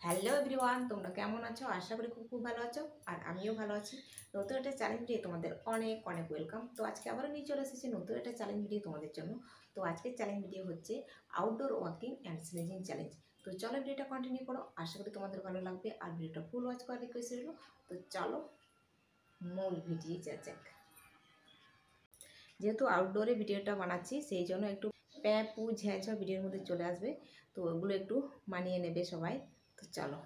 Hello everyone, তোমরা কেমন আছো? আশা করি খুব খুব ভালো আছো। আর আমিও ভালো আছি। নতুন একটা চ্যালেঞ্জ ভিডিও তোমাদের অনেক অনেক ওয়েলকাম। তো আজকে আবারও নিয়ে চলে এসেছি নতুন একটা চ্যালেঞ্জ ভিডিও তোমাদের জন্য। তো আজকের চ্যালেঞ্জ ভিডিও হচ্ছে outdoor walking and sledging challenge. তো চলো ভিডিওটা কন্টিনিউ করো, আশা করি তোমাদের ভালো লাগবে। আর ভিডিওটা ফুল ওয়াচ করার রিকোয়েস্ট রইলো। তো চলো মূল ভিডিও যাক। যেহেতু আউটডোরে ভিডিওটা বানাচ্ছি, সেই জন্য একটু প্যাঁ পু ঝ্যাঁ ঝ্যাঁ ভিডিওর মধ্যে চলে আসবে। তো ওগুলো একটু মানিয়ে নেবে সবাই। তো চলো।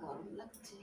গরম লাগছে।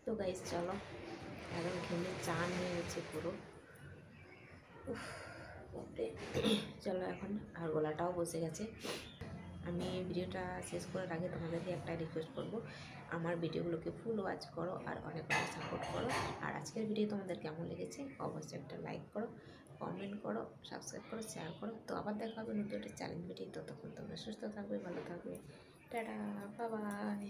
তো গাইস চলো, এখন ঘেমে চান হয়ে গেছে পুরো। চলো এখন, আর গলাটাও বসে গেছে। আমি ভিডিওটা শেষ করার আগে তোমাদেরকে একটা রিকোয়েস্ট করব, আমার ভিডিওগুলোকে ফুল ওয়াচ করো আর অনেক অনেক সাপোর্ট করো। আর আজকের ভিডিও তোমাদের কেমন লেগেছে অবশ্যই একটা লাইক করো, কমেন্ট করো, সাবস্ক্রাইব করো, শেয়ার করো। তো আবার দেখা হবে নতুন একটা চ্যালেঞ্জ ভিডিও। ততক্ষণ তোমরা সুস্থ থাকবে, ভালো থাকবে। Tata, bye bye.